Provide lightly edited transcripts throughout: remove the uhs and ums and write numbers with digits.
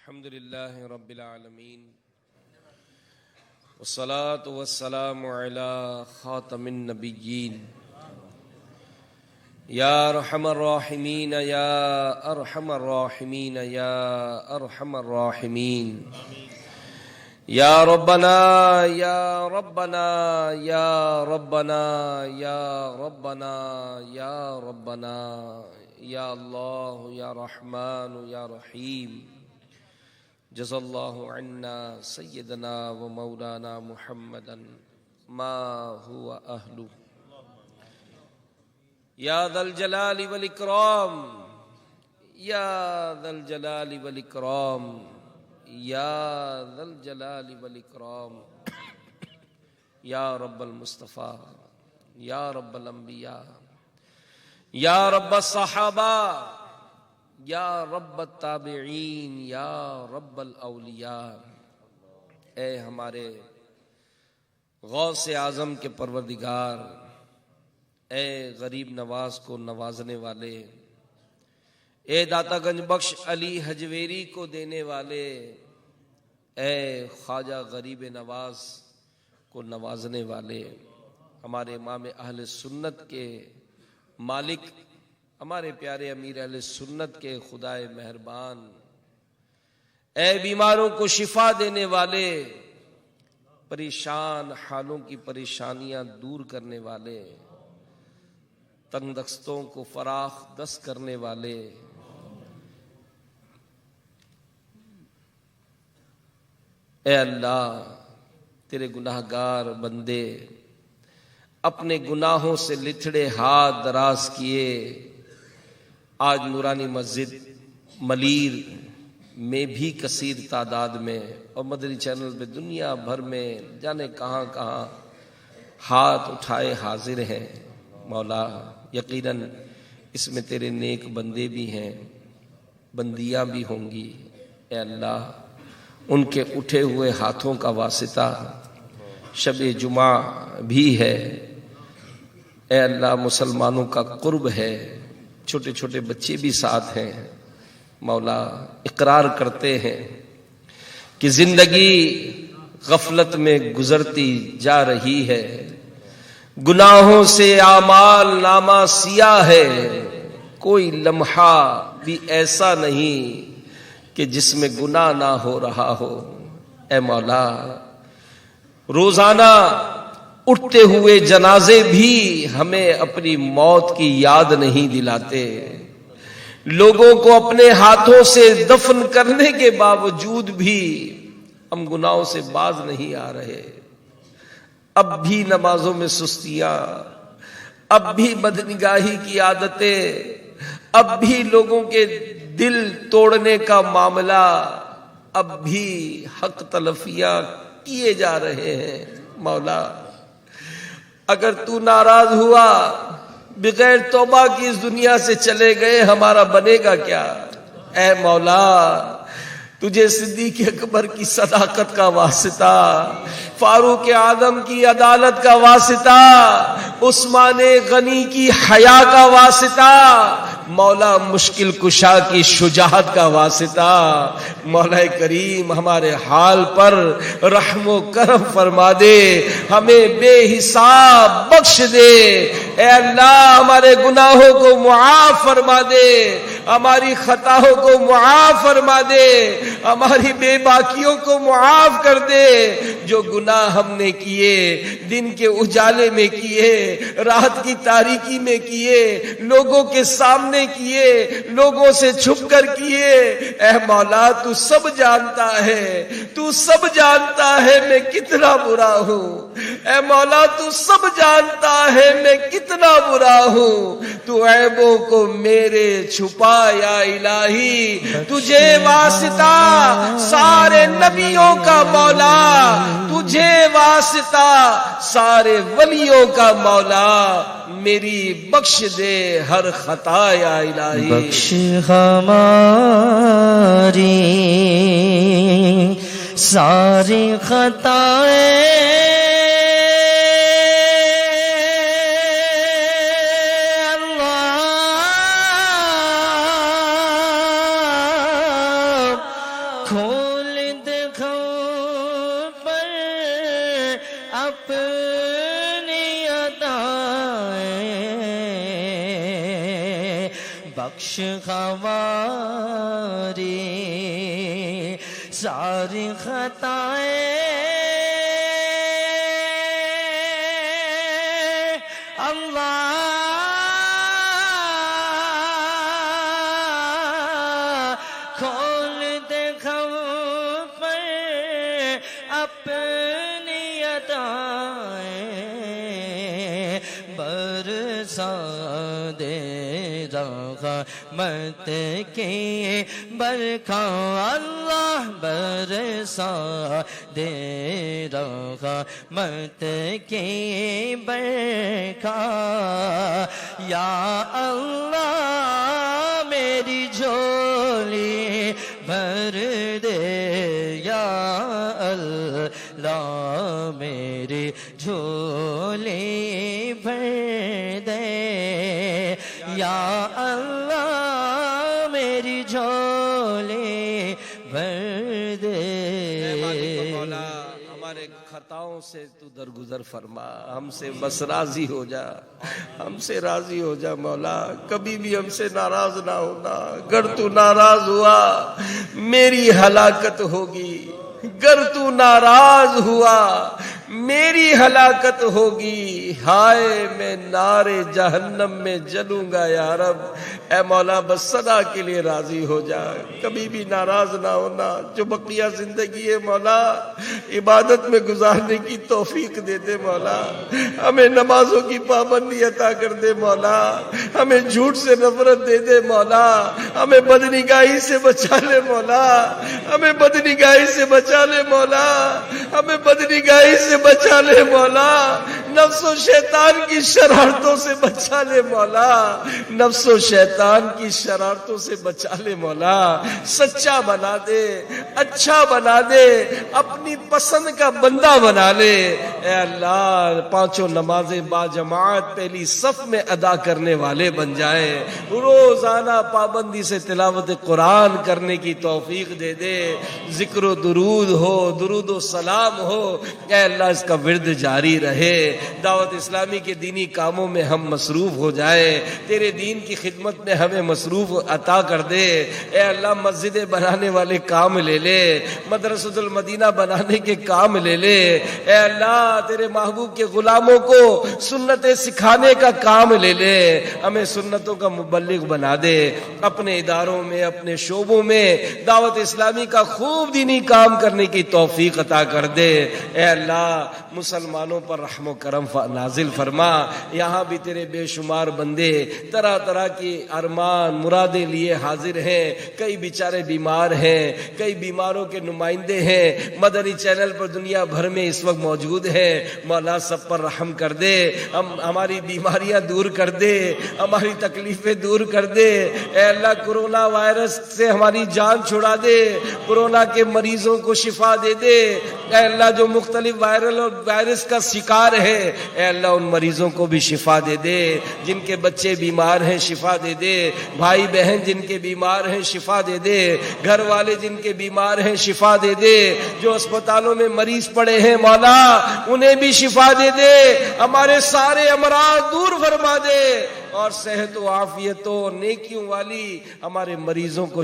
الحمد لله رب العالمين والصلاة والسلام على خاتم النبيين يا أرحم الراحمين يا أرحم الراحمين يا أرحم الراحمين يا ربنا يا ربنا يا ربنا يا ربنا يا ربنا يا الله يا رحمن يا رحيم جزا الله عنا سيدنا ومولانا محمدا ما هو أهله يا ذا الجلال والإكرام يا ذا الجلال والإكرام يا ذا الجلال والإكرام يا رب المصطفى يا رب الأنبياء يا رب الصحابة یا رب التابعین یا رب الاولیاء، اے ہمارے غوث اعظم کے پروردگار، اے غریب نواز کو نوازنے والے، اے داتا گنج بخش علی حجویری کو دینے والے، اے خواجہ غریب نواز کو نوازنے والے، ہمارے امام اہل سنت کے مالک، ہمارے پیارے امیر اہل سنت کے خدائے مہربان، اے بیماروں کو شفا دینے والے، پریشان حالوں کی پریشانیاں دور کرنے والے، تنگ دستوں کو فراخ دست کرنے والے، اے اللہ تیرے گناہگار بندے اپنے گناہوں سے لتھڑے ہاتھ دراز کیے آج نورانی مسجد ملیر میں بھی کثیر تعداد میں اور مدنی چینل پہ دنیا بھر میں جانے کہاں کہاں ہاتھ اٹھائے حاضر ہیں۔ مولا یقیناً اس میں تیرے نیک بندے بھی ہیں، بندیاں بھی ہوں گی، اے اللہ ان کے اٹھے ہوئے ہاتھوں کا واسطہ شب جمعہ بھی ہے، اے اللہ مسلمانوں کا قرب ہے، چھوٹے چھوٹے بچے بھی ساتھ ہیں۔ مولا اقرار کرتے ہیں کہ زندگی غفلت میں گزرتی جا رہی ہے، گناہوں سے اعمال نامہ سیاہ ہے، کوئی لمحہ بھی ایسا نہیں کہ جس میں گناہ نہ ہو رہا ہو۔ اے مولا روزانہ اٹھتے ہوئے جنازے بھی ہمیں اپنی موت کی یاد نہیں دلاتے، لوگوں کو اپنے ہاتھوں سے دفن کرنے کے باوجود بھی ہم گناہوں سے باز نہیں آ رہے، اب بھی نمازوں میں سستیاں، اب بھی بدنگاہی کی عادتیں، اب بھی لوگوں کے دل توڑنے کا معاملہ، اب بھی حق تلفیاں کیے جا رہے ہیں۔ مولا اگر تو ناراض ہوا، بغیر توبہ کی اس دنیا سے چلے گئے، ہمارا بنے گا کیا؟ اے مولا تجھے صدیق اکبر کی صداقت کا واسطہ، فاروق اعظم کی عدالت کا واسطہ، عثمان غنی کی حیا کا واسطہ، مولا مشکل کشا کی شجاعت کا واسطہ، مولا کریم ہمارے حال پر رحم و کرم فرما دے، ہمیں بے حساب بخش دے، اے اللہ ہمارے گناہوں کو معاف فرما دے، ہماری خطاؤں کو معاف فرما دے، ہماری بے باکیوں کو معاف کر دے۔ جو گناہ ہم نے کیے، دن کے اجالے میں کیے، رات کی تاریکی میں کیے، لوگوں کے سامنے کیے، لوگوں سے چھپ کر کیے، اے مولا تو سب جانتا ہے، تو سب جانتا ہے میں کتنا برا ہوں، اے مولا تو سب جانتا ہے میں کتنا برا ہوں، تو عیبوں کو میرے چھپا یا الہی، تجھے واسطہ سارے نبیوں کا مولا، تجھے واسطہ سارے ولیوں کا مولا، میری بخش دے ہر خطا یا الہی، بخش ہماری ساری خطائیں، کھول دے پر اپنی عطائیں بخش ہماری ساری خطائیں اللہ کھول دے پر اپنی عطائیں برسا دے رحمت کی برکھا اللہ برسا دے رحمت کی برکھا یا اللہ میری جھولی بھر دے یا اللہ میری جھولی بھر دے یا اللہ میری جھولی بھر دے مولا ہمارے خطاؤں سے تو درگزر فرما ہم سے بس راضی ہو جا ہم سے راضی ہو جا مولا کبھی بھی ہم سے ناراض نہ ہونا اگر تو ناراض ہوا میری ہلاکت ہوگی گر تو ناراض ہوا میری ہلاکت ہوگی ہائے میں نار جہنم میں جلوں گا یا رب اے مولا بس سدا کے لیے راضی ہو جا کبھی بھی ناراض نہ ہونا جو بقیہ زندگی ہے مولا عبادت میں گزارنے کی توفیق دے دے مولا ہمیں نمازوں کی پابندی عطا کر دے مولا ہمیں جھوٹ سے نفرت دے دے مولا ہمیں بدنگاہی سے بچا لے مولا ہمیں بدنگاہی سے بچا لے مولا ہمیں بدنگاہی سے بچا لے مولا نفس و شیطان کی شرارتوں سے بچا لے مولا نفس و شیطان کی شرارتوں سے بچا لے مولا سچا بنا دے اچھا بنا دے اپنی پسند کا بندہ بنا لے اے اللہ پانچوں نمازیں با جماعت پہلی صف میں ادا کرنے والے بن جائیں روزانہ پابندی سے تلاوت قرآن کرنے کی توفیق دے دے ذکر و درود ہو درود و سلام ہو اے اللہ اس کا ورد جاری رہے دعوت اسلامی کے دینی کاموں میں ہم مصروف ہو جائیں تیرے دین کی خدمت میں ہمیں مصروف عطا کر دے اے اللہ مسجدیں بنانے والے کام لے لے مدرسۃ المدینہ بنانے کے کام لے لے اے اللہ تیرے محبوب کے غلاموں کو سنتیں سکھانے کا کام لے لے ہمیں سنتوں کا مبلغ بنا دے اپنے اداروں میں اپنے شعبوں میں دعوت اسلامی کا خوب دینی کام کرنے کی توفیق عطا کر دے اے اللہ مسلمانوں پر رحم و کرم نازل فرما یہاں بھی تیرے بے شمار بندے طرح طرح کی ارمان مرادیں لیے حاضر ہیں کئی بیچارے بیمار ہیں کئی بیماروں کے نمائندے ہیں مدنی چینل پر دنیا بھر میں اس وقت موجود ہیں مولا سب پر رحم کر دے ہماری بیماریاں دور کر دے ہماری تکلیفیں دور کر دے اے اللہ کورونا وائرس سے ہماری جان چھڑا دے کورونا کے مریضوں کو شفا دے دے اے اللہ جو مختلف وائرل اور وائرس کا شکار ہے اے اللہ ان مریضوں کو بھی شفا دے دے جن کے بچے بیمار ہیں شفا دے دے بھائی بہن جن کے بیمار ہیں شفا دے دے گھر والے جن کے بیمار ہیں شفا دے دے جو اسپتالوں میں مریض پڑے ہیں مولا انہیں بھی شفا دے دے ہمارے سارے امراض دور فرما دے اور صحت و عافیت و نیکیوں والی ہمارے مریضوں کو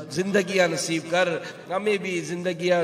زندگیاں نصیب کر ہمیں بھی زندگیاں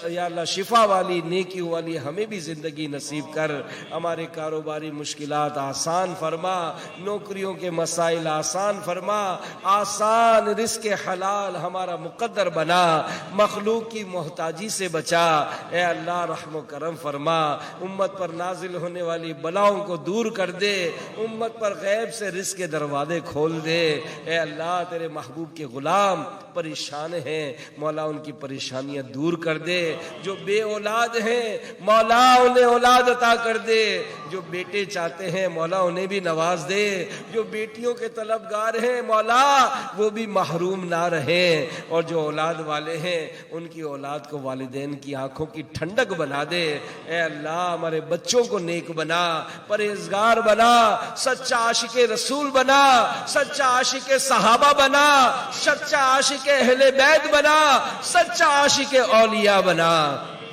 یا اللہ شفا والی نیکیوں والی ہمیں بھی زندگی نصیب کر ہمارے کاروباری مشکلات آسان فرما نوکریوں کے مسائل آسان فرما آسان رزق حلال ہمارا مقدر بنا مخلوق کی محتاجی سے بچا اے اللہ رحم و کرم فرما امت پر نازل ہونے والی بلاؤں کو دور کر دے امت پر غیب سے رزق کے دروازے کھول دے اے اللہ تیرے محبوب کے غلام پریشان ہیں مولا ان کی پریشانیاں دور کر دے جو بے اولاد ہیں مولا انہیں اولاد عطا کر دے جو بیٹے چاہتے ہیں مولا انہیں بھی نواز دے جو بیٹیوں کے طلبگار ہیں مولا وہ بھی محروم نہ رہیں اور جو اولاد والے ہیں ان کی اولاد کو والدین کی آنکھوں کی ٹھنڈک بنا دے اے اللہ ہمارے بچوں کو نیک بنا پرہیزگار بنا سچ سچا عاشق رسول بنا، سچا عاشق صحابہ بنا، سچا عاشق اہل بیت بنا، سچا عاشق اولیاء بنا۔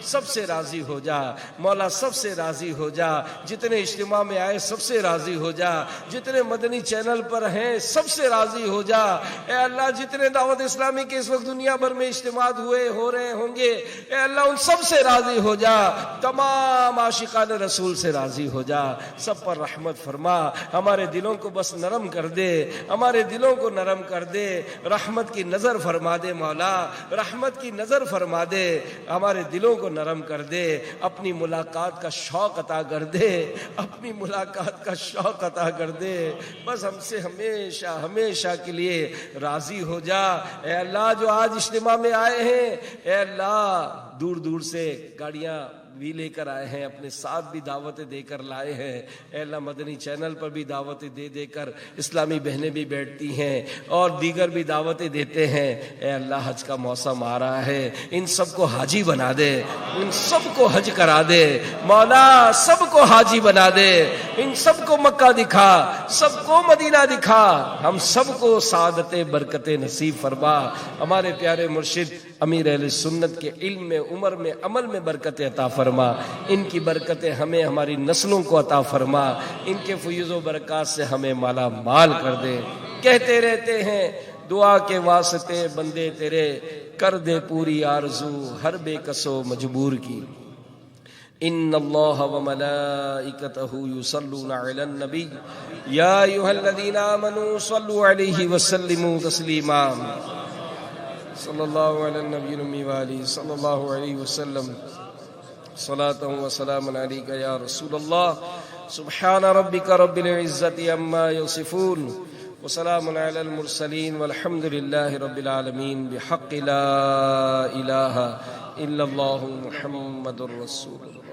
سب سے راضی ہو جا مولا، سب سے راضی ہو جا، جتنے اجتماع میں آئے سب سے راضی ہو جا، جتنے مدنی چینل پر ہیں سب سے راضی ہو جا۔ اے اللہ جتنے دعوت اسلامی کے اس وقت دنیا بھر میں اجتماع ہوئے ہو رہے ہوں گے، اے اللہ ان سب سے راضی ہو جا، تمام عاشقان رسول سے راضی ہو جا، سب پر رحمت فرما، ہمارے دلوں کو بس نرم کر دے، ہمارے دلوں کو نرم کر دے، رحمت کی نظر فرما دے مولا، رحمت کی نظر فرما دے، ہمارے دلوں کو نرم کر دے، اپنی ملاقات کا شوق عطا کر دے، اپنی ملاقات کا شوق عطا کر دے، بس ہم سے ہمیشہ ہمیشہ کے لیے راضی ہو جا۔ اے اللہ جو آج اجتماع میں آئے ہیں، اے اللہ دور دور سے گاڑیاں بھی لے کر آئے ہیں، اپنے ساتھ بھی دعوتیں دے کر لائے ہیں، اے اللہ مدنی چینل پر بھی دعوتیں دے دے کر اسلامی بہنیں بھی بیٹھتی ہیں اور دیگر بھی دعوتیں دیتے ہیں۔ اے اللہ حج کا موسم آ رہا ہے، ان سب کو حاجی بنا دے، ان سب کو حج کرا دے مولا، سب کو حاجی بنا دے، ان سب کو مکہ دکھا، سب کو مدینہ دکھا، ہم سب کو سعادت برکت نصیب فرما۔ ہمارے پیارے مرشد امیر اہل سنت کے علم میں، عمر میں، عمل میں برکت عطا فرما، ان کی برکتیں ہمیں ہماری نسلوں کو عطا فرما، ان کے فیض و برکات سے ہمیں مالا مال کر دے۔ کہتے رہتے ہیں دعا کے واسطے بندے تیرے، کر دے پوری آرزو ہر بے کس و مجبور کی۔ ان اللہ وملائکتہ یصلون علی النبی یا ایھا الذین آمنوا صلوا علیہ وسلموا تسلیما۔ صلی اللہ علی النبی الأمی وآلہ صلی اللہ علیہ وسلم، صلاۃ و سلام علیک یا رسول اللہ۔ سبحان ربک رب العزۃ عما یصفون وسلام علی المرسلین والحمد للہ رب العالمین، بحق لا الہ الا اللہ محمد الرسول اللہ۔